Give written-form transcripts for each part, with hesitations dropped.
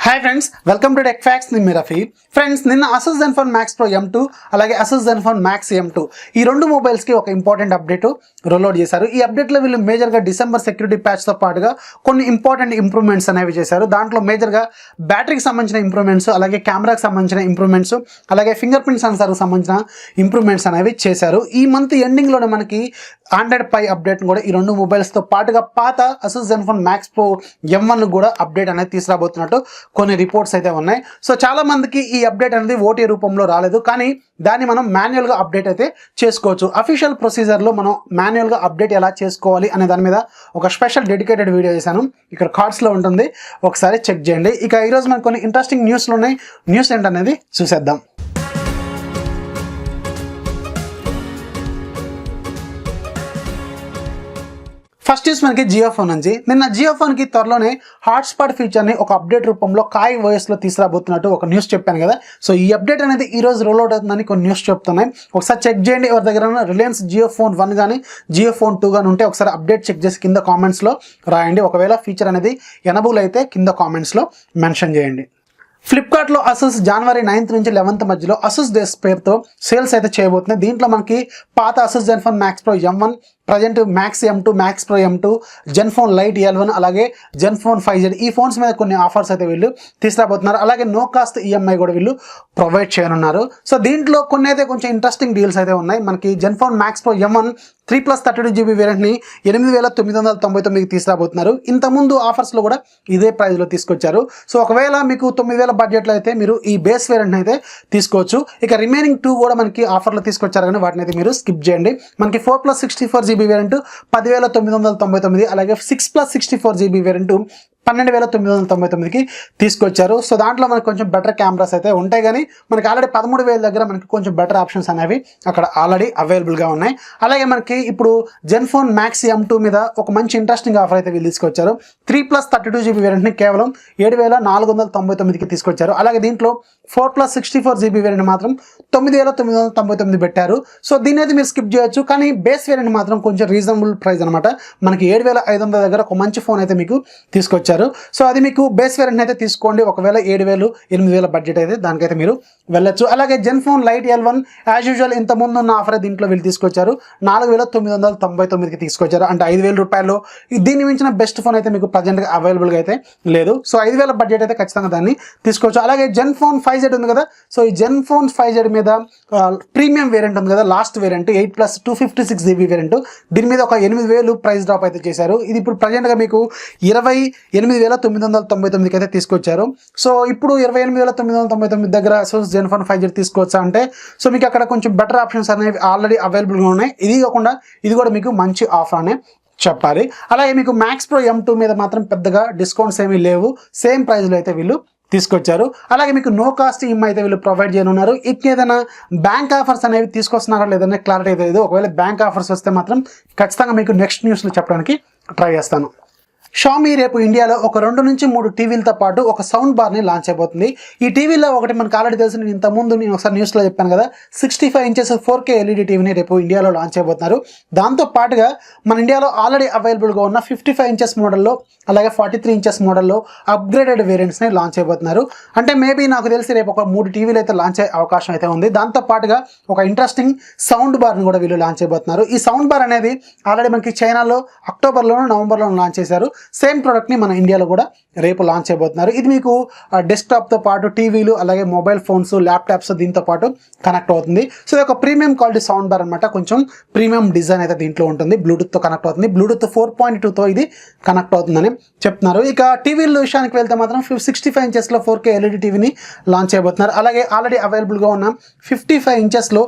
Hi friends, welcome to tech facts. నేను మీ Rafi. Friends, నిన్న Asus Zenfone Max Pro M2 అలాగే Asus Zenfone Max M2 ఈ రెండు మొబైల్స్కి ఒక ఇంపార్టెంట్ అప్డేట్ రోల్అవుట్ చేశారు. ఈ అప్డేట్లో వీళ్ళు మేజర్గా డిసెంబర్ సెక్యూరిటీ ప్యాచ్తో పాటుగా కొన్ని ఇంపార్టెంట్ ఇంప్రూవ్మెంట్స్ అనేవి చేశారు. దాంట్లో మేజర్గా బ్యాటరీకి సంబంధించిన ఇంప్రూవ్మెంట్స్, అలాగే కెమెరాకి సంబంధించిన ఇంప్రూవ్మెంట్స్, అలాగే ఫింగర్ ప్రింట్ సెన్సార్కి సంబంధించిన ఇంప్రూవ్మెంట్స్ అనేవి చేశారు. ఈ మంత్ ఎండింగ్లోనే మనకి ఆండ్రాయిడ్ పై అప్డేట్ కూడా ఈ రెండు మొబైల్స్తో పాటుగా పాత Asus Zenfone Max Pro M1 కూడా అప్డేట్ అనేది తీసుకురాబోతున్నట్టు కొన్ని రిపోర్ట్స్ అయితే ఉన్నాయి. సో చాలా మందికి ఈ అప్డేట్ అనేది ఓటీ రూపంలో రాలేదు, కానీ దాన్ని మనం మాన్యువల్గా అప్డేట్ అయితే చేసుకోవచ్చు. అఫీషియల్ ప్రొసీజర్లో మనం మాన్యువల్గా అప్డేట్ ఎలా చేసుకోవాలి అనే దాని మీద ఒక స్పెషల్ డెడికేటెడ్ వీడియో చేశాను. ఇక్కడ కార్డ్స్లో ఉంటుంది, ఒకసారి చెక్ చేయండి. ఇక ఈరోజు మనకు కొన్ని ఇంట్రెస్టింగ్ న్యూస్లు ఉన్నాయి. న్యూస్ ఏంటనేది చూసేద్దాం. ఫస్ట్ న్యూస్ మనకి జియో ఫోన్ నుంచి. నిన్న జియో ఫోన్కి త్వరలోనే హాట్స్పాట్ ఫీచర్ని ఒక అప్డేట్ రూపంలో కాయ్ వాయిస్లో తీసుకురాబోతున్నట్టు ఒక న్యూస్ చెప్పాను కదా. సో ఈ అప్డేట్ అనేది ఈ రోజు రోల్అవుట్ అవుతుందని కొన్ని న్యూస్ చెప్తున్నాయి. ఒకసారి చెక్ చేయండి. ఎవరి దగ్గర రిలయన్స్ జియో ఫోన్ 1 కానీ జియో ఫోన్ 2 కానీ ఉంటే ఒకసారి అప్డేట్ చెక్ చేసి కింద కామెంట్స్లో రాయండి. ఒకవేళ ఫీచర్ అనేది ఎనబుల్ అయితే కింద కామెంట్స్లో మెన్షన్ చేయండి. ఫ్లిప్కార్ట్లో Asus జనవరి 9th నుంచి 11th మధ్యలో Asus డేస్ పేరుతో సేల్స్ అయితే చేయబోతున్నాయి. దీంట్లో మనకి పాత Asus Zenfone Max Pro M1, present Max M2, Max Pro M2, Zenfone Lite L1, అలాగే Zenfone 5Z ఈ ఫోన్స్ మీద కొన్ని ఆఫర్స్ అయితే వీళ్ళు తీసుకురాబోతున్నారు. అలాగే నో కాస్ట్ ఈఎంఐ కూడా వీళ్ళు ప్రొవైడ్ చేయనున్నారు. సో దీంట్లో కొన్ని అయితే కొంచెం ఇంట్రెస్టింగ్ డీల్స్ అయితే ఉన్నాయి. మనకి Zenfone Max Pro M1 3+32GB వేరియంట్ని 8,999కి తీసుకురాబోతున్నారు. ఇంతకుముందు ఆఫర్స్లో కూడా ఇదే ప్రైస్లో తీసుకొచ్చారు. సో ఒకవేళ మీకు 9,000 బడ్జెట్లో అయితే మీరు ఈ బేస్ వేరియంట్ని అయితే తీసుకోవచ్చు. ఇక రిమైనింగ్ 2 కూడా మనకి ఆఫర్లో తీసుకొచ్చారు, కానీ వాటిని అయితే మీరు స్కిప్ చేయండి. మనకి 4+64GB వేరియంట్ 10,999, అలాగే 6+64GB వేరియంట్ 12,999కి తీసుకొచ్చారు. సో దాంట్లో మనకి కొంచెం బెటర్ కెమెరాస్ అయితే ఉంటాయి, కానీ మనకి ఆల్రెడీ 13,000 దగ్గర మనకి కొంచెం బెటర్ ఆప్షన్స్ అనేవి అక్కడ ఆల్రెడీ అవైలబుల్గా ఉన్నాయి. అలాగే మనకి ఇప్పుడు Zenfone Max M2 మీద ఒక మంచి ఇంట్రెస్టింగ్ ఆఫర్ అయితే వీళ్ళు తీసుకొచ్చారు. 3+32GB వేరియంట్ని కేవలం 7,499కి తీసుకొచ్చారు. అలాగే దీంట్లో 4+64GB వేరియంట్ మాత్రం 9,999 పెట్టారు. సో దీని అయితే మీరు స్కిప్ చేయొచ్చు, కానీ బేస్ వేరియంట్ మాత్రం కొంచెం రీజనబుల్ ప్రైస్ అనమాట. మనకి 7,500 దగ్గర ఒక మంచి ఫోన్ అయితే మీకు తీసుకొచ్చారు. సో అది మీకు బేస్ వేరియంట్ అయితే తీసుకోండి. ఒకవేళ 7,000, 8,000 బడ్జెట్ అయితే దానికైతే మీరు వెళ్ళొచ్చు. అలాగే Zenfone Lite L1 as usual ఇంత ముందు ఉన్న ఆఫర్ దీంట్లో వీళ్ళు తీసుకొచ్చారు. 4,999కి తీసుకొచ్చారు. అంటే 5,000 రూపాయలు దీన్ని మించిన బెస్ట్ ఫోన్ అయితే మీకు ప్రజెంట్గా అవైలబుల్గా అయితే లేదు. సో 5,000 బడ్జెట్ అయితే ఖచ్చితంగా దాన్ని తీసుకోవచ్చు. అలాగే Zenfone 5Z ఉంది కదా. సో ఈ Zenfone 5Z మీద ప్రీమియం వేరియంట్ ఉంది కదా, లాస్ట్ వేరియంట్ 8+256GB వేరియంట్, దీని మీద ఒక 8,000 ప్రైస్ డ్రాప్ అయితే చేశారు. ఇది ఇప్పుడు ప్రజెంట్గా మీకు 28,999కి అయితే తీసుకొచ్చారు. సో ఇప్పుడు 28,999 దగ్గర Zenfone 5Z తీసుకోవచ్చా అంటే, సో మీకు అక్కడ కొంచెం బెటర్ ఆప్షన్స్ అనేవి ఆల్రెడీ అవైలబుల్గా ఉన్నాయి. ఇది కాకుండా ఇది కూడా మీకు మంచి ఆఫర్ అనే చెప్పాలి. అలాగే మీకు Max Pro M2 మీద మాత్రం పెద్దగా డిస్కౌంట్స్ ఏమీ లేవు, సేమ్ ప్రైస్లో అయితే వీళ్ళు తీసుకొచ్చారు. అలాగే మీకు నో కాస్ట్ ఈఎంఐ అయితే వీళ్ళు ప్రొవైడ్ చేయనున్నారు. ఏదైనా బ్యాంక్ ఆఫర్స్ అనేవి తీసుకొస్తున్నారా లేదనే క్లారిటీ అయితే లేదు. ఒకవేళ బ్యాంక్ ఆఫర్స్ వస్తే మాత్రం ఖచ్చితంగా మీకు నెక్స్ట్ న్యూస్లో చెప్పడానికి ట్రై చేస్తాను. Xiaomi రేపు ఇండియాలో ఒక 2 నుంచి 3 టీవీలతో పాటు ఒక సౌండ్ బార్ని లాంచ్ అయిపోతుంది. ఈ టీవీలో ఒకటి మనకు ఆల్రెడీ తెలుసు, నేను ఇంతకుముందు ఒకసారి న్యూస్లో చెప్పాను కదా, 65 ఇంచెస్ 4K LED టీవీని రేపు ఇండియాలో లాంచ్ అయిపోతున్నారు. దాంతో పాటుగా మన ఇండియాలో ఆల్రెడీ అవైలబుల్గా ఉన్న 55 ఇంచెస్ మోడల్లో, అలాగే 43 ఇంచెస్ మోడల్లో అప్గ్రేడెడ్ వేరియంట్స్ని లాంచ్ అయిపోతున్నారు. అంటే మేబీ నాకు తెలిసి రేపు ఒక 3 టీవీలు అయితే లాంచ్ అయ్యే అవకాశం అయితే ఉంది. దాంతో పాటుగా ఒక ఇంట్రెస్టింగ్ సౌండ్ బార్ని కూడా వీళ్ళు లాంచ్ అయిపోతున్నారు. ఈ సౌండ్ బార్ అనేది ఆల్రెడీ మనకి చైనాలో అక్టోబర్లోనూ నవంబర్లోనూ లాంచ్ చేశారు. సేమ్ ప్రోడక్ట్ని మన ఇండియాలో కూడా రేపు లాంచ్ అయిపోతున్నారు. ఇది మీకు డెస్క్టాప్తో పాటు టీవీలు, అలాగే మొబైల్ ఫోన్స్, ల్యాప్టాప్స్ దీంతో పాటు కనెక్ట్ అవుతుంది. సో ఇది ఒక ప్రీమియం క్వాలిటీ సౌండ్ బార్ అనమాట. కొంచెం ప్రీమియం డిజైన్ అయితే దీంట్లో ఉంటుంది. బ్లూటూత్తో కనెక్ట్ అవుతుంది. బ్లూటూత్ 4.2తో ఇది కనెక్ట్ అవుతుందని చెప్తున్నారు. ఇక టీవీల విషయానికి వెళ్తే మాత్రం 65 ఇంచెస్లో 4K LED టీవీని లాంచ్ అయిపోతున్నారు. అలాగే ఆల్రెడీ అవైలబుల్గా ఉన్న 55 ఇంచెస్లో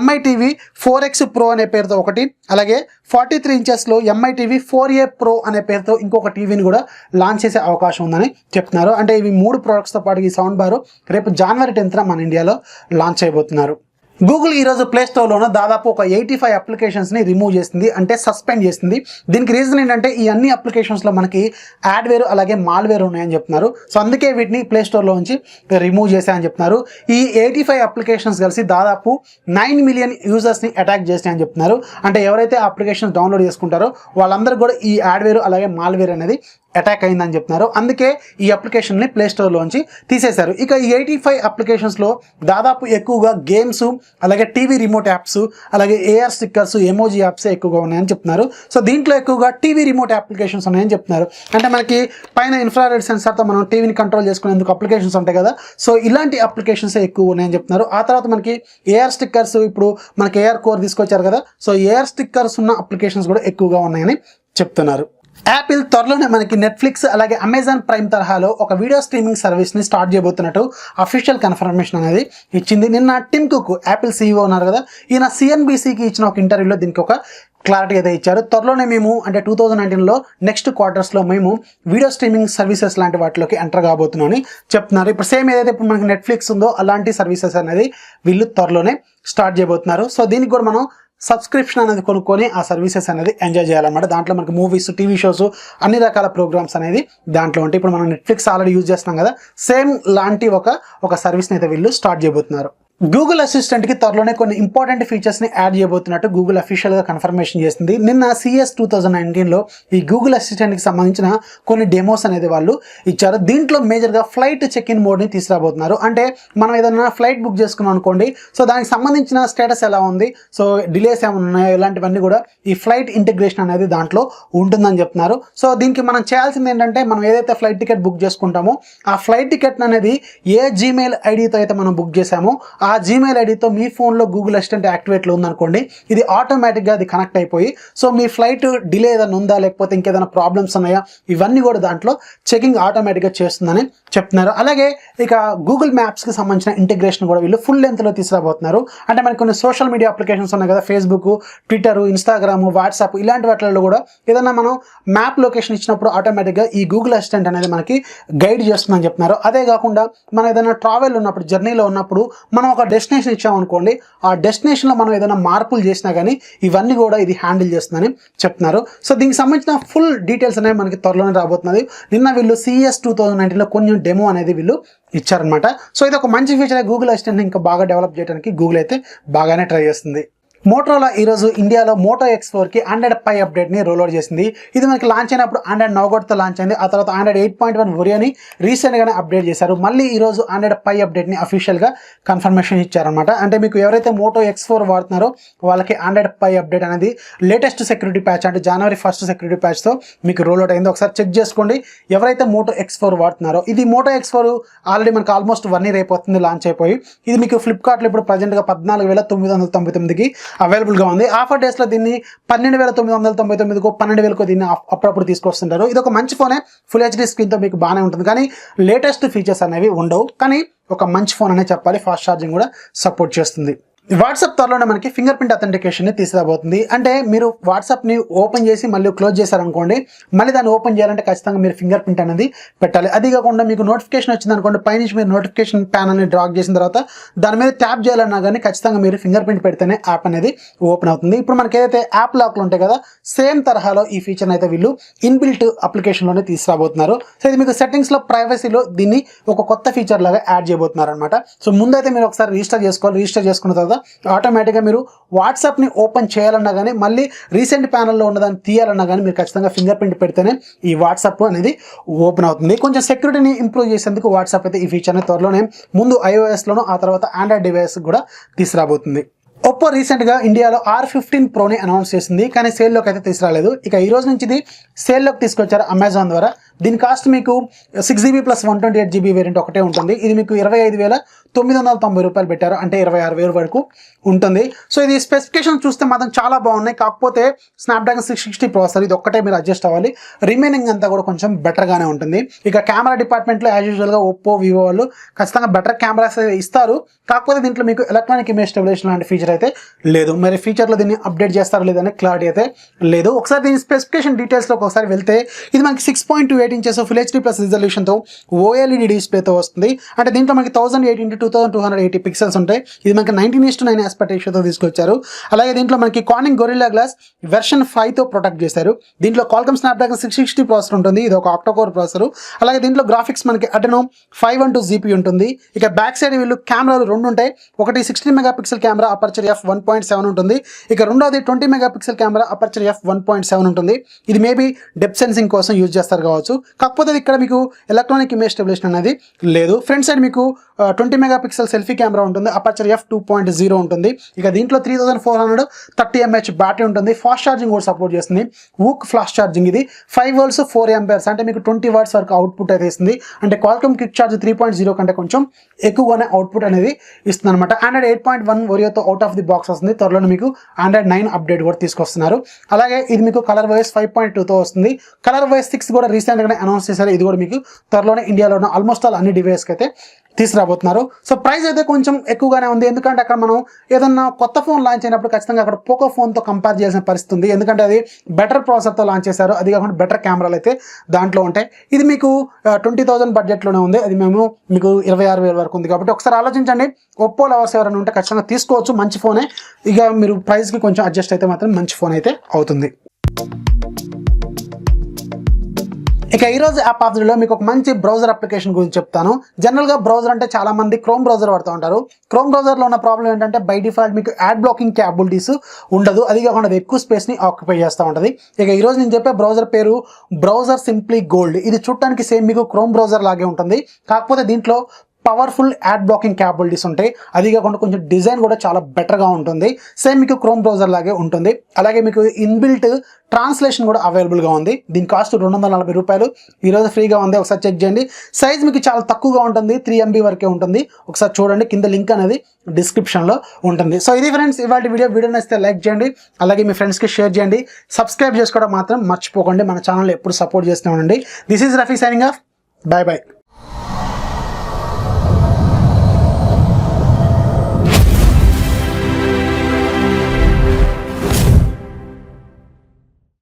MI TV 4X Pro అనే పేరుతో ఒకటి, అలాగే 43 ఇంచెస్లో MI TV 4A Pro అనే పేరుతో ఇంకొక టీవీని కూడా లాంచ్ చేసే అవకాశం ఉందని చెప్తున్నారు. అంటే ఇవి 3 ప్రోడక్ట్స్తో పాటు ఈ సౌండ్ బారు రేపు జనవరి 10th మన ఇండియాలో లాంచ్ అయిపోతున్నారు. గూగుల్ ఈరోజు ప్లే స్టోర్లోనూ దాదాపు ఒక 85 అప్లికేషన్స్ని రిమూవ్ చేసింది, అంటే సస్పెండ్ చేసింది. దీనికి రీజన్ ఏంటంటే ఈ అన్ని అప్లికేషన్స్లో మనకి యాడ్వేర్ అలాగే మాల్వేర్ ఉన్నాయని చెప్తున్నారు. సో అందుకే వీటిని ప్లే స్టోర్లో నుంచి రిమూవ్ చేశాయని చెప్తున్నారు. ఈ 85 అప్లికేషన్స్ కలిసి దాదాపు 9 మిలియన్ యూజర్స్ని అటాక్ చేసినాయని చెప్తున్నారు. అంటే ఎవరైతే అప్లికేషన్స్ డౌన్లోడ్ చేసుకుంటారో వాళ్ళందరూ కూడా ఈ యాడ్వేర్ అలాగే మాల్వేర్ అనేది అటాక్ అయిందని చెప్తున్నారు. అందుకే ఈ అప్లికేషన్ని ప్లే స్టోర్లోంచి తీసేశారు. ఇక ఈ 85 అప్లికేషన్స్లో దాదాపు ఎక్కువగా గేమ్స్, అలాగే టీవీ రిమోట్ యాప్స్, అలాగే ఏఆర్ స్టిక్కర్స్, ఎమోజీ యాప్స్ ఎక్కువగా ఉన్నాయని చెప్తున్నారు. సో దీంట్లో ఎక్కువగా టీవీ రిమోట్ అప్లికేషన్స్ ఉన్నాయని చెప్తున్నారు. అంటే మనకి పైన ఇన్ఫ్రారెడ్ సెన్సార్తో మనం టీవీని కంట్రోల్ చేసుకునేందుకు అప్లికేషన్స్ ఉంటాయి కదా, సో ఇలాంటి అప్లికేషన్స్ ఎక్కువ ఉన్నాయని చెప్తున్నారు. ఆ తర్వాత మనకి ఏఆర్ స్టిక్కర్స్, ఇప్పుడు మనకి ఏఆర్ కోర్ తీసుకొచ్చారు కదా, సో ఏఆర్ స్టిక్కర్స్ ఉన్న అప్లికేషన్స్ కూడా ఎక్కువగా ఉన్నాయని చెప్తున్నారు. యాపిల్ త్వరలోనే మనకి నెట్ఫ్లిక్స్ అలాగే అమెజాన్ ప్రైమ్ తరహాలో ఒక వీడియో స్ట్రీమింగ్ సర్వీస్ని స్టార్ట్ చేయబోతున్నట్టు అఫీషియల్ కన్ఫర్మేషన్ అనేది ఇచ్చింది. నిన్న టిమ్ కుక్, యాపిల్ CEO ఉన్నారు కదా, ఈయన CNBCకి ఇచ్చిన ఒక ఇంటర్వ్యూలో దీనికి ఒక క్లారిటీ అయితే ఇచ్చారు. త్వరలోనే మేము అంటే 2019లో నెక్స్ట్ క్వార్టర్స్లో మేము వీడియో స్ట్రీమింగ్ సర్వీసెస్ లాంటి వాటిలోకి ఎంటర్ కాబోతున్నామని చెప్తున్నారు. ఇప్పుడు సేమ్ ఏదైతే ఇప్పుడు మనకి నెట్ఫ్లిక్స్ ఉందో అలాంటి సర్వీసెస్ అనేది వీళ్ళు త్వరలోనే స్టార్ట్ చేయబోతున్నారు. సో దీనికి కూడా మనం సబ్స్క్రిప్షన్ అనేది కొనుక్కొని ఆ సర్వీసెస్ అనేది ఎంజాయ్ చేయాలన్నమాట. దాంట్లో మనకి మూవీస్, టీవీ షోస్, అన్ని రకాల ప్రోగ్రామ్స్ అనేది దాంట్లో ఉంటాయి. ఇప్పుడు మనం నెట్ఫ్లిక్స్ ఆల్రెడీ యూజ్ చేస్తున్నాం కదా, సేమ్ లాంటి ఒక సర్వీస్ని అయితే వీళ్ళు స్టార్ట్ చేయబోతున్నారు. గూగుల్ అసిస్టెంట్కి త్వరలోనే కొన్ని ఇంపార్టెంట్ ఫీచర్స్ని యాడ్ చేయబోతున్నట్టు గూగుల్ అఫీషియల్గా కన్ఫర్మేషన్ చేసింది. నిన్న CES 2019లో ఈ గూగుల్ అసిస్టెంట్కి సంబంధించిన కొన్ని డెమోస్ అనేది వాళ్ళు ఇచ్చారు. దీంట్లో మేజర్గా ఫ్లైట్ చెక్ ఇన్ మోడ్ని తీసుకురాబోతున్నారు. అంటే మనం ఏదైనా ఫ్లైట్ బుక్ చేసుకున్నాం అనుకోండి, సో దానికి సంబంధించిన స్టేటస్ ఎలా ఉంది, సో డిలేస్ ఏమైనా ఉన్నాయో, ఇలాంటివన్నీ కూడా ఈ ఫ్లైట్ ఇంటిగ్రేషన్ అనేది దాంట్లో ఉంటుందని చెప్తున్నారు. సో దీనికి మనం చేయాల్సింది ఏంటంటే, మనం ఏదైతే ఫ్లైట్ టికెట్ బుక్ చేసుకుంటామో ఆ ఫ్లైట్ టికెట్ అనేది ఏ జీమెయిల్ ఐడితో అయితే మనం బుక్ చేసామో ఆ జీమెయిల్ ఐడితో మీ ఫోన్లో గూగుల్ అసిస్టెంట్ యాక్టివేట్లో ఉందనుకోండి, ఇది ఆటోమేటిక్గా అది కనెక్ట్ అయిపోయి, సో మీ ఫ్లైట్ డిలే ఏదైనా ఉందా, లేకపోతే ఇంకేదైనా ప్రాబ్లమ్స్ ఉన్నాయా, ఇవన్నీ కూడా దాంట్లో చెకింగ్ ఆటోమేటిక్గా చేస్తుందని చెప్తున్నారు. అలాగే ఇక గూగుల్ మ్యాప్స్కి సంబంధించిన ఇంటిగ్రేషన్ కూడా వీళ్ళు ఫుల్ లెంత్లో తీసుకురాబోతున్నారు. అంటే మనకి కొన్ని సోషల్ మీడియా అప్లికేషన్స్ ఉన్నాయి కదా, ఫేస్బుక్, ట్విట్టర్, ఇన్స్టాగ్రామ్, వాట్సాప్, ఇలాంటి వాటిల్లో కూడా ఏదైనా మనం మ్యాప్ లొకేషన్ ఇచ్చినప్పుడు ఆటోమేటిక్గా ఈ గూగుల్ అసిస్టెంట్ అనేది మనకి గైడ్ చేస్తుందని చెప్తున్నారు. అదే కాకుండా మనం ఏదైనా ట్రావెల్ ఉన్నప్పుడు, జర్నీలో ఉన్నప్పుడు మనం ఒక డెస్టినేషన్ ఇచ్చామనుకోండి, ఆ డెస్టినేషన్లో మనం ఏదైనా మార్పులు చేసినా కానీ ఇవన్నీ కూడా ఇది హ్యాండిల్ చేస్తుందని చెప్తున్నారు. సో దీనికి సంబంధించిన ఫుల్ డీటెయిల్స్ అనేవి మనకి త్వరలోనే రాబోతున్నది. నిన్న వీళ్ళు CES 2019లో కొంచెం డెమో అనేది వీళ్ళు ఇచ్చారనమాట. సో ఇది ఒక మంచి ఫీచర్. గూగుల్ అసిస్టెంట్ ఇంకా బాగా డెవలప్ చేయడానికి గూగుల్ అయితే బాగానే ట్రై చేస్తుంది. మోటరోలా ఈరోజు ఇండియాలో మోటో X4కి Android Pie అప్డేట్ని రోల్అవుట్ చేసింది. ఇది మనకి లాంచ్ అయినప్పుడు Android Nougatతో లాంచ్ అయింది. ఆ తర్వాత Android 8.1 Orioని రీసెంట్గానే అప్డేట్ చేశారు. మళ్ళీ ఈరోజు Android Pie అప్డేట్ని అఫీషియల్గా కన్ఫర్మేషన్ ఇచ్చారనమాట. అంటే మీకు ఎవరైతే మోటో X4 వాడుతున్నారో వాళ్ళకి Android Pie అప్డేట్ అనేది లేటెస్ట్ సెక్యూరిటీ ప్యాచ్, అంటే January 1st సెక్యూరిటీ ప్యాచ్తో మీకు రోల్అవుట్ అయింది. ఒకసారి చెక్ చేసుకోండి ఎవరైతే మోటో X4 వాడుతున్నారో. ఇది మోటో X4 ఆల్రెడీ మనకి ఆల్మోస్ట్ 1 year అయిపోతుంది లాంచ్ అయిపోయి. ఇది మీకు ఫ్లిప్కార్ట్లో ఇప్పుడు ప్రజెంట్గా 14,999కి అవైలబుల్గా ఉంది. ఆఫర్ డేస్లో దీన్ని 12,999కో 12,000కో దీన్ని అప్పుడప్పుడు తీసుకొస్తుంటారు. ఇది ఒక మంచి ఫోనే, ఫుల్ HD స్క్రీన్తో మీకు బాగానే ఉంటుంది, కానీ లేటెస్ట్ ఫీచర్స్ అనేవి ఉండవు. కానీ ఒక మంచి ఫోన్ అనే చెప్పాలి. ఫాస్ట్ ఛార్జింగ్ కూడా సపోర్ట్ చేస్తుంది. వాట్సాప్ త్వరలోనే మనకి ఫింగర్ ప్రింట్ అథెంటికేషన్ని తీసుకురాబోతుంది. అంటే మీరు వాట్సాప్ని ఓపెన్ చేసి మళ్ళీ క్లోజ్ చేశారనుకోండి, మళ్ళీ దాన్ని ఓపెన్ చేయాలంటే ఖచ్చితంగా మీరు ఫింగర్ ప్రింట్ అనేది పెట్టాలి. అది కాకుండా మీకు నోటిఫికేషన్ వచ్చింది అనుకోండి, పైనుంచి మీరు నోటిఫికేషన్ ప్యానల్ని డ్రాగ్ చేసిన తర్వాత దాని మీద ట్యాప్ చేయాలన్నా కానీ ఖచ్చితంగా మీరు ఫింగర్ ప్రింట్ పెడితేనే యాప్ అనేది ఓపెన్ అవుతుంది. ఇప్పుడు మనకి ఏదైతే యాప్ లాక్లు ఉంటాయి కదా, సేమ్ తరహాలో ఈ ఫీచర్ని అయితే వీళ్ళు ఇన్బిల్ట్ అప్లికేషన్లోనే తీసుకురాబోతున్నారు. సో ఇది మీకు సెట్టింగ్స్లో, ప్రైవసీలో దీన్ని ఒక కొత్త ఫీచర్ లాగా యాడ్ చేయబోతున్నారు అనమాట. సో ముందైతే మీరు ఒకసారి రిజిస్టర్ చేసుకోవాలి. రిజిస్టర్ చేసుకున్న తర్వాత ఆటోమేటిక్గా మీరు వాట్సాప్ని ఓపెన్ చేయాలన్నా కానీ, మళ్ళీ రీసెంట్ ప్యానల్లో ఉన్నదాన్ని తీయాలన్నా కానీ మీరు ఖచ్చితంగా ఫింగర్ ప్రింట్ పెడితేనే ఈ వాట్సాప్ అనేది ఓపెన్ అవుతుంది. కొంచెం సెక్యూరిటీని ఇంప్రూవ్ చేసేందుకు వాట్సాప్ అయితే ఈ ఫీచర్ని త్వరలోనే ముందు iOSలోనూ ఆ తర్వాత ఆండ్రాయిడ్ డివైస్ కూడా తీసుకురాబోతుంది. ఒప్పో రీసెంట్గా ఇండియాలో R15 Proని అనౌన్స్ చేసింది, కానీ సేల్లోకి అయితే తీసుకురాలేదు. ఇక ఈ రోజు నుంచి ఇది సేల్లోకి తీసుకొచ్చారు అమెజాన్ ద్వారా. దీని కాస్ట్ మీకు 6GB + 128GB వేరియంట్ ఒకటే ఉంటుంది. ఇది మీకు 25,990 రూపాయలు పెట్టారు, అంటే 26,000 వరకు ఉంటుంది. సో ఇది స్పెసిఫికేషన్ చూస్తే మాత్రం చాలా బాగున్నాయి. కాకపోతే స్నాప్డ్రాగన్ 660 ప్రాసెసర్, ఇది ఒక్కటే మీరు అడ్జస్ట్ అవ్వాలి. రిమైనింగ్ అంతా కూడా కొంచెం బెటర్గానే ఉంటుంది. ఇక కెమెరా డిపార్ట్మెంట్లో యాజ్ యూజువల్గా ఒప్పో, వివో వాళ్ళు ఖచ్చితంగా బెటర్ కెమెరాస్ ఇస్తారు. కాకపోతే దీంట్లో మీకు ఎలక్ట్రానిక్ ఇమేజ్ స్టెబిలైజేషన్ లాంటి ఫీచర్ అయితే లేదు. మరి ఫ్యూచర్లో దీన్ని అప్డేట్ చేస్తారో లేదని క్లారిటీ అయితే లేదు. ఒకసారి దీని స్పెసిఫికేషన్ డీటెయిల్స్లోకి ఒకసారి వెళ్తే, ఇది మనకి 6.28 inches ఫుల్ HD+ రిజల్యూషన్తో OLED డిస్ప్లేతో వస్తుంది. అంటే దీంట్లో మనకి 1080 x 2280 పిక్సెల్స్ ఉంటాయి. ఇది మనకి 19:9 ఆస్పెక్ట్ రేషియోతో తీసుకొచ్చారు. అలాగే దీంట్లో మనకి కార్నింగ్ గొరిల్లా గ్లాస్ వెర్షన్ 5తో ప్రొటెక్ట్ చేశారు. దీంట్లో Qualcomm Snapdragon 660 ప్రాసెసర్ ఉంటుంది, ఇది ఒక ఆక్టోకోర్ ప్రాసెసర్. అలాగే దీంట్లో గ్రాఫిక్స్ మనకి Adreno 512 GPU ఉంటుంది. ఇక బ్యాక్ సైడ్ వీళ్ళు కెమెరాలు 2 ఉంటాయి. ఒకటి 16 megapixel camera aperture aperture f1.7 ఉంటుంది. ఇక రెండోది 20 మెగాపిక్సెల్ కెమెరా అపర్చర్ f1.7 ఉంటుంది. ఇది మేబీ డెప్త్ సెన్సింగ్ కోసం యూజ్ చేస్తారు కావచ్చు. కాకపోతే ఇక్కడ మీకు ఎలక్ట్రానిక్ ఇమేజ్ స్టెబిలేషన్ అనేది లేదు. ఫ్రంట్ సైడ్ మీకు 20 మెగాపిక్సెల్ సెల్ఫీ కెమెరా ఉంటుంది. అపర్చర్ f2.0 ఉంటుంది. ఇక దీంట్లో 3430 mAh బ్యాటరీ ఉంటుంది. ఫాస్ట్ ఛార్జింగ్ కూడా సపోర్ట్ చేస్తుంది. వూక్ ఫ్లాష్ ఛార్జింగ్ ఇది 5 volts 4 amperes అంటే మీకు 20 watts వరకు అవుట్పుట్ అయితే ఇస్తుంది. అంటే క్వాల్కమ్ క్విక్ ఛార్జ్ 3.0 కంటే కొంచెం ఎక్కువగానే అవుట్పుట్ అనేది ఇస్తుంది అనమాట. ఆండ్రాయిడ్ 8.1 ఓరియోతో అవుట్ ఆఫ్ ది బాక్స్ వస్తుంది. త్వరలో మీకు ఆండ్రాయిడ్ 9 అప్డేట్ కూడా తీసుకొస్తున్నారు. అలాగే ఇది మీకు కలర్ వైస్ 5.2తో వస్తుంది. కలర్ వైస్ 6 కూడా రీసెంట్గానే అనౌన్స్ చేశారు. ఇది కూడా మీకు త్వరలోనే ఇండియాలో ఉన్న ఆల్మోస్ట్ ఆల్ అన్ని డివైస్కి అయితే తీసుకురాబోతున్నారు. సో ప్రైస్ అయితే కొంచెం ఎక్కువగానే ఉంది. ఎందుకంటే అక్కడ మనం ఏదన్నా కొత్త ఫోన్ లాంచ్ అయినప్పుడు ఖచ్చితంగా అక్కడ పోకో ఫోన్తో కంపేర్ చేయాల్సిన పరిస్థితి ఉంది. ఎందుకంటే అది బెటర్ ప్రాసెసర్తో లాంచ్ చేశారు. అది కాకుండా బెటర్ కెమెరాలు అయితే దాంట్లో ఉంటాయి. ఇది మీకు 20,000 బడ్జెట్లోనే ఉంది. అది మేము మీకు 26,000 వరకు ఉంది. కాబట్టి ఒకసారి ఆలోచించండి. ఒప్పో లవర్స్ ఎవరైనా ఉంటే ఖచ్చితంగా తీసుకోవచ్చు. మంచి ఫోనే. ఇక మీరు ప్రైస్కి కొంచెం అడ్జస్ట్ అయితే మాత్రం మంచి ఫోన్ అయితే అవుతుంది. ఇక ఈరోజు యాప్ ఆఫ్ ది డేలో మీకు ఒక మంచి బ్రౌజర్ అప్లికేషన్ గురించి చెప్తాను. జనరల్గా బ్రౌజర్ అంటే చాలా మంది క్రోమ్ బ్రౌజర్ వాడుతూ ఉంటారు. క్రోమ్ బ్రౌజర్లో ఉన్న ప్రాబ్లం ఏంటంటే బై డిఫాల్ట్ మీకు యాడ్ బ్లాకింగ్ క్యాపబిలిటీస్ ఉండదు. అది కాకుండా అది ఎక్కువ స్పేస్ని ఆక్యుపై చేస్తూ ఉంటుంది. ఇక ఈరోజు నేను చెప్పే బ్రౌజర్ పేరు బ్రౌజర్ సింప్లీ గోల్డ్. ఇది చూడటానికి సేమ్ మీకు క్రోమ్ బ్రౌజర్ లాగే ఉంటుంది. కాకపోతే దీంట్లో పవర్ఫుల్ యాడ్ బ్లాకింగ్ క్యాపబిలిటీస్ ఉంటాయి. అది కాకుండా కొంచెం డిజైన్ కూడా చాలా బెటర్గా ఉంటుంది. సేమ్ మీకు క్రోమ్ బ్రౌజర్ లాగే ఉంటుంది. అలాగే మీకు ఇన్బిల్ట్ ట్రాన్స్లేషన్ కూడా అవైలబుల్గా ఉంది. దీని కాస్ట్ 240 రూపాయలు. ఈరోజు ఫ్రీగా ఉంది. ఒకసారి చెక్ చేయండి. సైజ్ మీకు చాలా తక్కువగా ఉంటుంది. 3 MB వరకే ఉంటుంది. ఒకసారి చూడండి. కింద లింక్ అనేది డిస్క్రిప్షన్లో ఉంటుంది. సో ఇది ఫ్రెండ్స్ ఇవాళ వీడియో నచ్చితే లైక్ చేయండి. అలాగే మీ ఫ్రెండ్స్కి షేర్ చేయండి. సబ్స్క్రైబ్ చేసుకోవడం మాత్రం మర్చిపోకండి. మన ఛానల్ ఎప్పుడు సపోర్ట్ చేస్తూ ఉండండి. This is Rafi signing off. Bye bye.